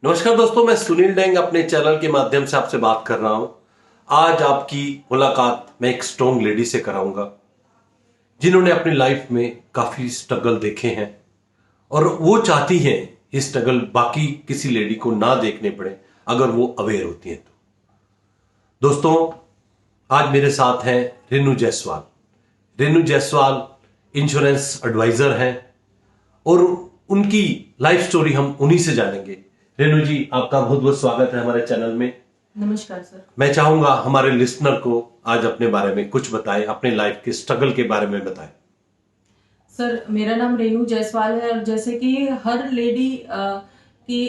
नमस्कार दोस्तों, मैं सुनील डेंग अपने चैनल के माध्यम से आपसे बात कर रहा हूं। आज आपकी मुलाकात मैं एक स्ट्रॉन्ग लेडी से कराऊंगा जिन्होंने अपनी लाइफ में काफी स्ट्रगल देखे हैं और वो चाहती हैं ये स्ट्रगल बाकी किसी लेडी को ना देखने पड़े अगर वो अवेयर होती हैं तो। दोस्तों, आज मेरे साथ हैं रेनू जायसवाल। रेनू जायसवाल इंश्योरेंस एडवाइजर हैं और उनकी लाइफ स्टोरी हम उन्हीं से जानेंगे। रेनू जी, आपका बहुत बहुत स्वागत है हमारे चैनल में। नमस्कार सर। मैं चाहूंगा हमारे लिसनर को आज अपने बारे में कुछ बताएं, अपने लाइफ के स्ट्रगल के बारे में बताएं। सर, मेरा नाम रेनू जायसवाल है और जैसे कि हर लेडी की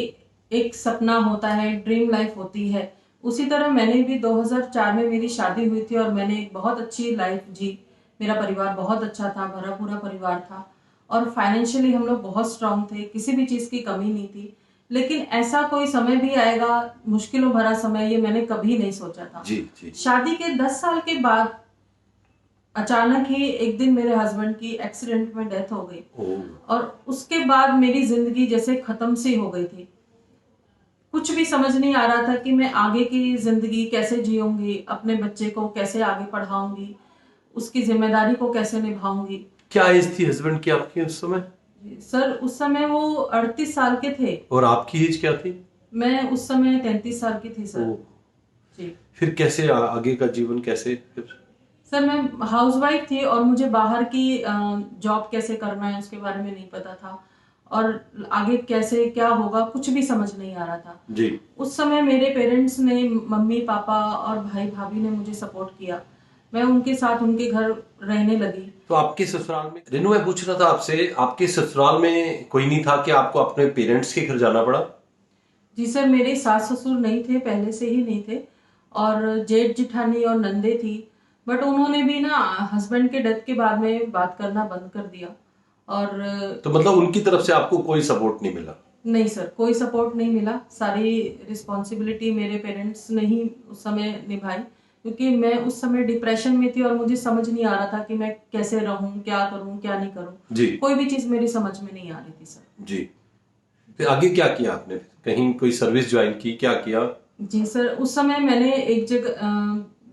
एक सपना होता है, ड्रीम लाइफ होती है, उसी तरह मैंने भी 2004 में मेरी शादी हुई थी और मैंने एक बहुत अच्छी लाइफ जी। मेरा परिवार बहुत अच्छा था, भरा पूरा परिवार था और फाइनेंशियली हम लोग बहुत स्ट्रांग थे, किसी भी चीज की कमी नहीं थी। लेकिन ऐसा कोई समय भी आएगा, मुश्किलों भरा समय, ये मैंने कभी नहीं सोचा था। जी जी। शादी के 10 साल के बाद अचानक ही एक दिन मेरे हस्बैंड की एक्सीडेंट में डेथ हो गई और उसके बाद मेरी जिंदगी जैसे खत्म सी हो गई थी। कुछ भी समझ नहीं आ रहा था कि मैं आगे की जिंदगी कैसे जीऊंगी, अपने बच्चे को कैसे आगे पढ़ाऊंगी, उसकी जिम्मेदारी को कैसे निभाऊंगी। क्या एज थी हस्बैंड की आपकी उस समय? सर, उस समय वो 38 साल के थे। और आपकी एज क्या थी? मैं उस समय 33 साल की थी सर। जी। फिर कैसे आगे का जीवन कैसे फिर? सर, मैं हाउसवाइफ थी और मुझे बाहर की जॉब कैसे करना है उसके बारे में नहीं पता था और आगे कैसे क्या होगा कुछ भी समझ नहीं आ रहा था जी। उस समय मेरे पेरेंट्स ने, मम्मी पापा और भाई भाभी ने मुझे सपोर्ट किया। मैं उनके साथ उनके घर रहने लगी। तो आपके ससुराल में, रेनू मैं पूछ रहा था आपसे, आपके ससुराल में कोई नहीं था कि आपको अपने पेरेंट्स के घर जाना पड़ा? जी सर, मेरे सास ससुर नहीं थे, पहले से ही नहीं थे और जेठ जिठानी और नंदे थी। बट उन्होंने भी ना हस्बैंड के डेथ के बाद में बात करना बंद कर दिया और तो मतलब उनकी तरफ से आपको कोई सपोर्ट नहीं मिला? नहीं सर, कोई सपोर्ट नहीं मिला। सारी रिस्पॉन्सिबिलिटी मेरे पेरेंट्स ने ही उस समय निभाई क्योंकि मैं उस समय डिप्रेशन में थी और मुझे समझ नहीं आ रहा था कि मैं कैसे रहूं, क्या करूं, क्या नहीं करूं। जी। कोई भी चीज मेरी समझ में नहीं आ रही थी सर। जी। फिर आगे क्या किया आपने? कहीं कोई सर्विस ज्वाइन की, क्या किया? जी सर, उस समय मैंने एक जगह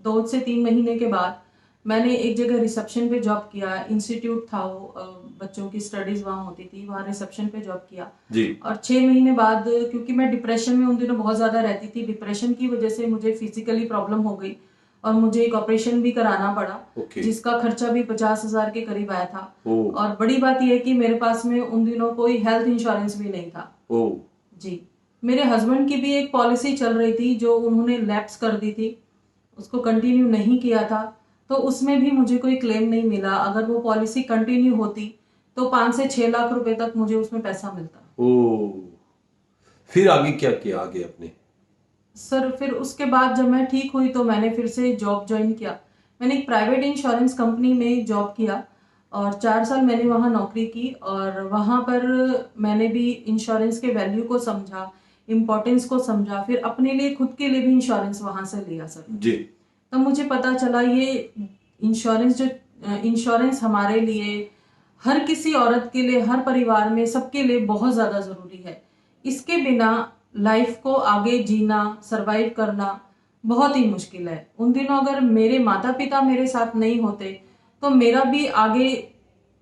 2 से 3 महीने के बाद मैंने एक जगह रिसेप्शन पे जॉब किया। इंस्टीट्यूट था वो, बच्चों की स्टडीज वहाँ होती थी, वहाँ रिसेप्शन पे जॉब किया। जी। और 6 महीने बाद, क्योंकि मैं डिप्रेशन में उन दिनों बहुत ज्यादा रहती थी, डिप्रेशन की वजह से मुझे फिजिकली प्रॉब्लम हो गई और मुझे एक ऑपरेशन भी कराना पड़ा। जिसका खर्चा भी 50,000 के करीब आया था। और बड़ी बात यह है कि मेरे पास में उन दिनों कोई हेल्थ इंश्योरेंस भी नहीं था। जी। मेरे हस्बैंड की भी एक पॉलिसी चल रही थी जो उन्होंने लैप्स कर दी थी, उसको कंटिन्यू नहीं किया था, तो उसमें भी मुझे कोई क्लेम नहीं मिला। अगर वो पॉलिसी कंटिन्यू होती तो 5 से 6 लाख रुपए तक मुझे उसमें पैसा मिलता। फिर आगे क्या किया आगे अपने? सर, फिर उसके बाद जब मैं ठीक हुई तो मैंने फिर से जॉब ज्वाइन किया। मैंने एक प्राइवेट इंश्योरेंस कंपनी में जॉब किया और 4 साल मैंने वहां नौकरी की और वहां पर मैंने भी इंश्योरेंस के वैल्यू को समझा, इम्पोर्टेंस को समझा, फिर अपने लिए, खुद के लिए भी इंश्योरेंस वहां से लिया सर। जी। तब मुझे पता चला ये इंश्योरेंस हमारे लिए, हर किसी औरत के लिए, हर परिवार में, सबके लिए बहुत ज्यादा जरूरी है। इसके बिना लाइफ को आगे जीना, सरवाइव करना बहुत ही मुश्किल है। उन दिनों अगर मेरे माता पिता मेरे साथ नहीं होते तो मेरा भी आगे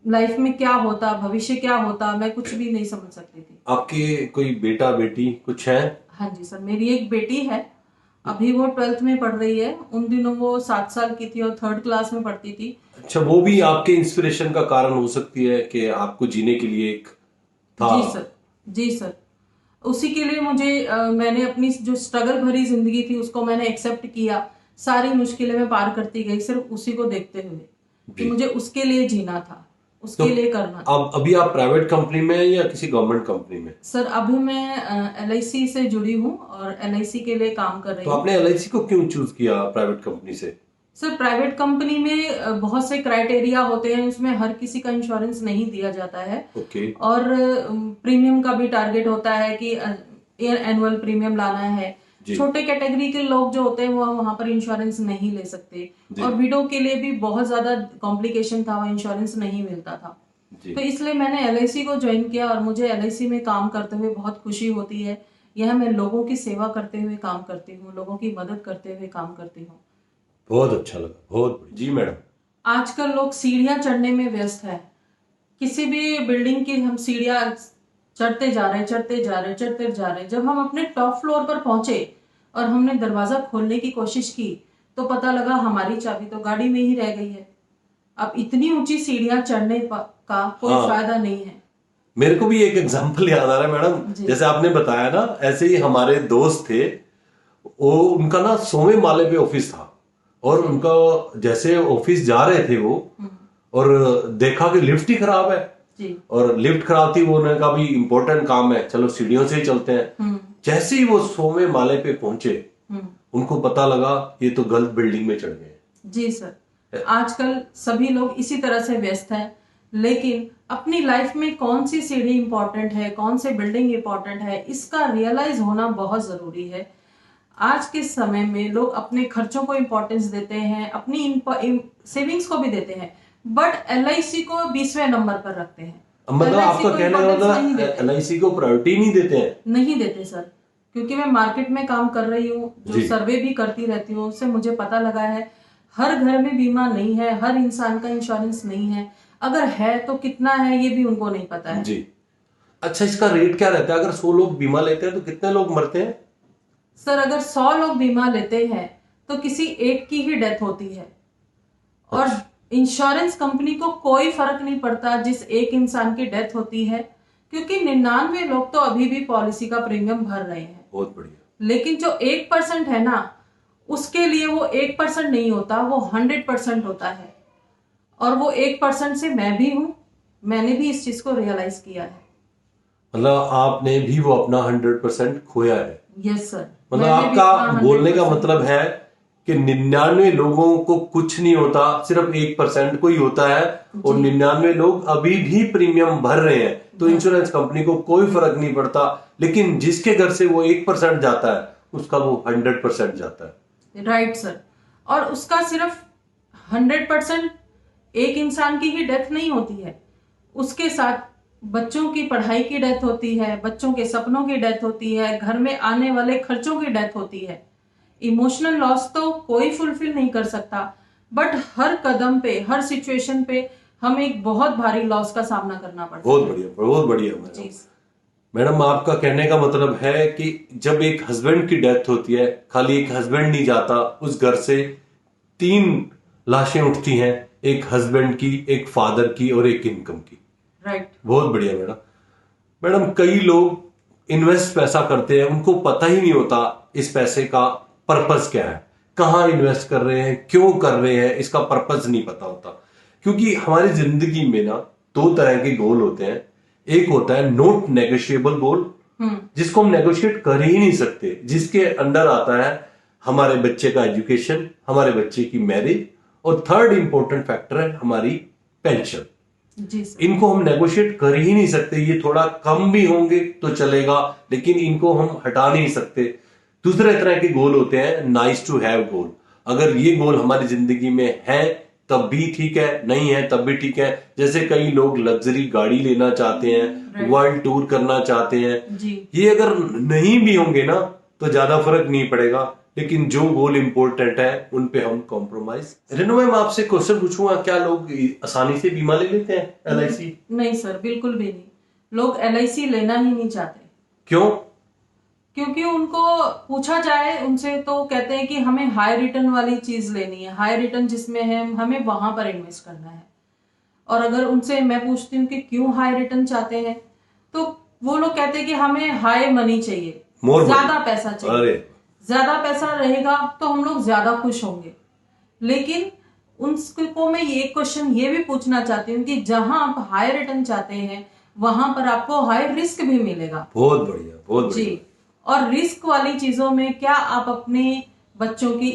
लाइफ में क्या होता, भविष्य क्या होता, मैं कुछ भी नहीं समझ सकती थी। आपके कोई बेटा बेटी कुछ है? हाँ जी सर, मेरी एक बेटी है, अभी वो 12th में पढ़ रही है। उन दिनों वो 7 साल की थी और 3rd क्लास में पढ़ती थी। अच्छा, वो भी आपके इंस्पिरेशन का कारण हो सकती है कि आपको जीने के लिए एक था? जी सर। जी सर, उसी के लिए मुझे मैंने अपनी जो स्ट्रगल भरी जिंदगी थी उसको मैंने एक्सेप्ट किया। सारी मुश्किलें मैं पार करती गई सिर्फ उसी को देखते हुए कि मुझे उसके लिए जीना था, उसके लिए करना था। अब अभी आप प्राइवेट कंपनी में या किसी गवर्नमेंट कंपनी में? सर, अभी मैं LIC से जुड़ी हूँ और LIC के लिए काम कर रही तो हूँ। आपने LIC को क्यों चूज किया प्राइवेट कंपनी से? सर, प्राइवेट कंपनी में बहुत से क्राइटेरिया होते हैं, उसमें हर किसी का इंश्योरेंस नहीं दिया जाता है। और प्रीमियम का भी टारगेट होता है कि एनुअल प्रीमियम लाना है। छोटे कैटेगरी के लोग जो होते हैं वो वहां पर इंश्योरेंस नहीं ले सकते और विडो के लिए भी बहुत ज्यादा कॉम्प्लिकेशन था, वह इंश्योरेंस नहीं मिलता था। तो इसलिए मैंने LIC को ज्वाइन किया और मुझे LIC में काम करते हुए बहुत खुशी होती है यह मैं लोगों की सेवा करते हुए काम करती हूँ, लोगों की मदद करते हुए काम करती हूँ। बहुत अच्छा लगा, बहुत बढ़िया। जी मैडम। आजकल लोग सीढ़ियां चढ़ने में व्यस्त है। किसी भी बिल्डिंग की हम सीढ़ियां चढ़ते जा रहे, चढ़ते जा रहे, चढ़ते जा रहे। जब हम अपने टॉप फ्लोर पर पहुंचे और हमने दरवाजा खोलने की कोशिश की तो पता लगा हमारी चाबी तो गाड़ी में ही रह गई है। अब इतनी ऊंची सीढ़ियां चढ़ने का कोई हाँ। फायदा नहीं है। मेरे को भी एक एग्जांपल याद आ रहा है मैडम, जी। जैसे आपने बताया ना, ऐसे ही हमारे दोस्त थे, वो उनका ना 100वें माले पे ऑफिस था और उनका जैसे ऑफिस जा रहे थे वो, और देखा कि लिफ्ट ही खराब है। जी। और लिफ्ट खराब थी, वो उन्होंने कहा भी इंपॉर्टेंट काम है, चलो सीढ़ियों से ही चलते हैं। जैसे ही वो 100वें माले पे पहुंचे, उनको पता लगा ये तो गलत बिल्डिंग में चढ़ गए। जी सर, आजकल सभी लोग इसी तरह से व्यस्त हैं, लेकिन अपनी लाइफ में कौन सी सीढ़ी इंपॉर्टेंट है, कौन से बिल्डिंग इंपॉर्टेंट है, इसका रियलाइज होना बहुत जरूरी है। आज के समय में लोग अपने खर्चों को इंपॉर्टेंस देते हैं, अपनी सेविंग्स को भी देते हैं, बट LIC को 20वें नंबर पर रखते हैं। मतलब LIC आपका को कहने का importance नहीं मतलब देते। LIC को प्रायोरिटी नहीं देते हैं? नहीं देते सर, क्योंकि मैं मार्केट में काम कर रही हूँ, जो जी। सर्वे भी करती रहती हूँ, उससे मुझे पता लगा है हर घर में बीमा नहीं है, हर इंसान का इंश्योरेंस नहीं है, अगर है तो कितना है ये भी उनको नहीं पता है। जी। अच्छा, इसका रेट क्या रहता है? अगर 100 लोग बीमा लेते हैं तो कितने लोग मरते हैं? सर, अगर 100 लोग बीमा लेते हैं तो किसी एक की ही डेथ होती है, और इंश्योरेंस कंपनी को कोई फर्क नहीं पड़ता जिस एक इंसान की डेथ होती है, क्योंकि 99 लोग तो अभी भी पॉलिसी का प्रीमियम भर रहे हैं। बहुत बढ़िया। लेकिन जो 1% है ना, उसके लिए वो 1% नहीं होता, वो 100% होता है। और वो 1% से मैं भी हूं, मैंने भी इस चीज को रियलाइज किया है। मतलब आपने भी वो अपना 100% खोया है। Yes sir. मतलब आपका बोलने का मतलब है कि 99 लोगों को कुछ नहीं होता, सिर्फ 1% को ही होता है, और 99 लोग अभी भी प्रीमियम भर रहे हैं, तो इंश्योरेंस कंपनी को कोई फर्क नहीं पड़ता। लेकिन जिसके घर से वो 1% जाता है उसका वो 100% जाता है। Right sir. और उसका सिर्फ 100% एक इंसान की ही डेथ नहीं होती है, उसके साथ बच्चों की पढ़ाई की डेथ होती है, बच्चों के सपनों की डेथ होती है, घर में आने वाले खर्चों की डेथ होती है। इमोशनल लॉस तो कोई फुलफिल नहीं कर सकता, बट हर कदम पे, हर सिचुएशन पे हमें एक बहुत भारी लॉस का सामना करना पड़ता है। बहुत बढ़िया, बहुत बढ़िया मैडम। आपका कहने का मतलब है कि जब एक हस्बैंड की डेथ होती है, खाली एक हस्बैंड नहीं जाता, उस घर से 3 लाशें उठती हैं, एक हस्बैंड की, एक फादर की और एक इनकम की। राइट। बहुत बढ़िया मैडम। मैडम, कई लोग इन्वेस्ट पैसा करते हैं, उनको पता ही नहीं होता इस पैसे का पर्पस क्या है, कहाँ इन्वेस्ट कर रहे हैं, क्यों कर रहे हैं, इसका पर्पस नहीं पता होता। क्योंकि हमारी जिंदगी में ना 2 तरह के गोल होते हैं। एक होता है नॉट नेगोशिएबल गोल, जिसको हम नेगोशिएट कर ही नहीं सकते, जिसके अंडर आता है हमारे बच्चे का एजुकेशन, हमारे बच्चे की मैरिज, और थर्ड इंपॉर्टेंट फैक्टर है हमारी पेंशन। जी सर। इनको हम नेगोशिएट कर ही नहीं सकते। ये थोड़ा कम भी होंगे तो चलेगा, लेकिन इनको हम हटा नहीं सकते। दूसरे तरह के गोल होते हैं नाइस टू हैव गोल। अगर ये गोल हमारी जिंदगी में है तब भी ठीक है, नहीं है तब भी ठीक है। जैसे कई लोग लग्जरी गाड़ी लेना चाहते हैं, वर्ल्ड टूर करना चाहते हैं जी। ये अगर नहीं भी होंगे ना तो ज्यादा फर्क नहीं पड़ेगा, लेकिन जो गोल इंपॉर्टेंट है उन पे हम कॉम्प्रोमाइज। रेनू मैम, आपसे क्वेश्चन पूछूंगा, क्या लोग आसानी से बीमा ले लेते हैं LIC? नहीं सर, बिल्कुल भी नहीं। लोग LIC लेना ही नहीं चाहते। क्यों? क्योंकि उनको पूछा जाए उनसे तो कहते हैं कि हमें हाई रिटर्न वाली चीज लेनी है, हाई रिटर्न जिसमें है हमें वहां पर इन्वेस्ट करना है। और अगर उनसे मैं पूछती हूँ कि क्यों हाई रिटर्न चाहते हैं, तो वो लोग कहते हैं कि हमें हाई मनी चाहिए, ज्यादा पैसा चाहिए। अरे ज्यादा पैसा रहेगा तो हम लोग ज्यादा खुश होंगे। लेकिन उनको मैं ये क्वेश्चन ये भी पूछना चाहती हूँ कि जहां आप हाई रिटर्न चाहते हैं वहां पर आपको हाई रिस्क भी मिलेगा। बहुत बढ़िया, बहुत बढ़िया। जी। और रिस्क वाली चीजों में क्या आप अपने बच्चों की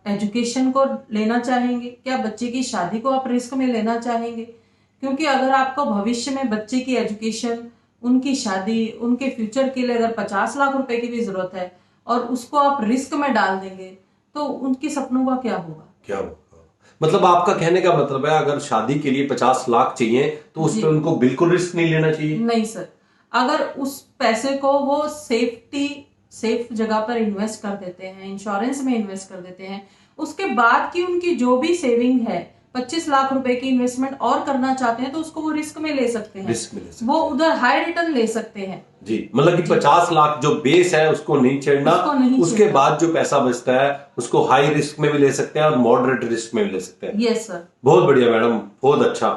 एजुकेशन को लेना चाहेंगे? क्या बच्चे की शादी को आप रिस्क में लेना चाहेंगे? क्योंकि अगर आपको भविष्य में बच्चे की एजुकेशन, उनकी शादी, उनके फ्यूचर के लिए अगर 50 लाख रुपए की भी जरूरत है और उसको आप रिस्क में डाल देंगे तो उनके सपनों का क्या होगा? क्या होगा? मतलब आपका कहने का मतलब है अगर शादी के लिए 50 लाख चाहिए तो उस पर उनको बिल्कुल रिस्क नहीं लेना चाहिए? नहीं सर, अगर उस पैसे को वो सेफ जगह पर इन्वेस्ट कर देते हैं, इंश्योरेंस में इन्वेस्ट कर देते हैं, उसके बाद की उनकी जो भी सेविंग है, 25 लाख रुपए की इन्वेस्टमेंट और करना चाहते हैं तो उसको वो रिस्क में ले सकते हैं, रिस्क में ले सकते वो उधर हाई रिटर्न ले सकते हैं जी। मतलब कि 50 लाख जो बेस है उसको नहीं छेड़ना, उसके बाद जो पैसा बचता है उसको हाई रिस्क में भी ले सकते हैं और मॉडरेट रिस्क में भी ले सकते हैं। Yes sir. बहुत बढ़िया मैडम, बहुत अच्छा।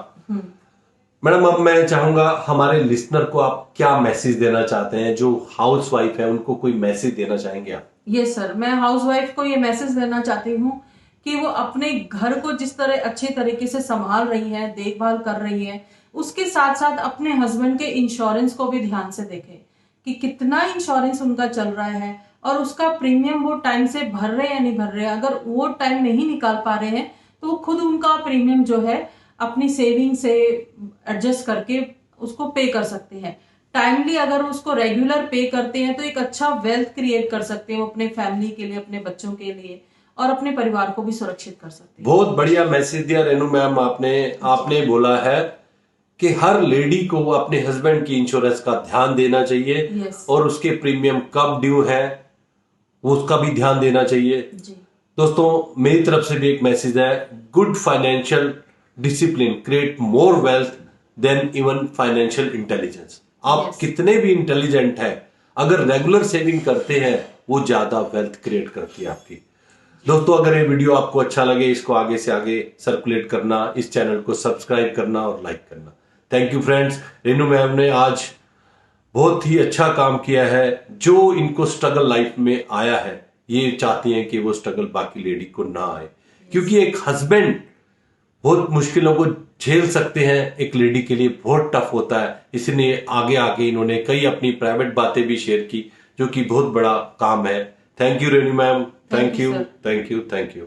मैडम अब मैं चाहूंगा हमारे लिसनर को आप क्या मैसेज देना चाहते हैं, जो हाउस वाइफ है उनको कोई मैसेज देना चाहेंगे आप? यस सर, मैं हाउस वाइफ को ये मैसेज देना चाहती हूँ कि वो अपने घर को जिस तरह अच्छे तरीके से संभाल रही है, देखभाल कर रही है, उसके साथ साथ अपने हस्बैंड के इंश्योरेंस को भी ध्यान से देखें कि कितना इंश्योरेंस उनका चल रहा है और उसका प्रीमियम वो टाइम से भर रहे हैं या नहीं भर रहे हैं। अगर वो टाइम नहीं निकाल पा रहे हैं तो वो खुद उनका प्रीमियम जो है अपनी सेविंग से एडजस्ट करके उसको पे कर सकते हैं। टाइमली अगर उसको रेगुलर पे करते हैं तो एक अच्छा वेल्थ क्रिएट कर सकते हैं अपने फैमिली के लिए, अपने बच्चों के लिए और अपने परिवार को भी सुरक्षित कर सकते हैं। बहुत बढ़िया मैसेज दिया रेनू मैम आपने बोला है कि हर लेडी को अपने हस्बैंड की इंश्योरेंस का ध्यान देना चाहिए और उसके प्रीमियम कब ड्यू है वो उसका भी ध्यान देना चाहिए जी। दोस्तों मेरी तरफ से भी एक मैसेज है, good financial discipline create more wealth than even financial intelligence. आप कितने भी इंटेलिजेंट है, अगर रेगुलर सेविंग करते हैं वो ज्यादा वेल्थ क्रिएट करती है आपकी। दोस्तों अगर ये वीडियो आपको अच्छा लगे इसको आगे से आगे सर्कुलेट करना, इस चैनल को सब्सक्राइब करना और लाइक करना। Thank you friends. Renu ma'am ने आज बहुत ही अच्छा काम किया है। जो इनको स्ट्रगल लाइफ में आया है ये चाहती हैं कि वो स्ट्रगल बाकी लेडी को ना आए, क्योंकि एक हस्बैंड बहुत मुश्किलों को झेल सकते हैं, एक लेडी के लिए बहुत टफ होता है। इसलिए आगे आगे इन्होंने कई अपनी प्राइवेट बातें भी शेयर की जो कि बहुत बड़ा काम है। Thank you Renu ma'am, thank you, thank you, thank you.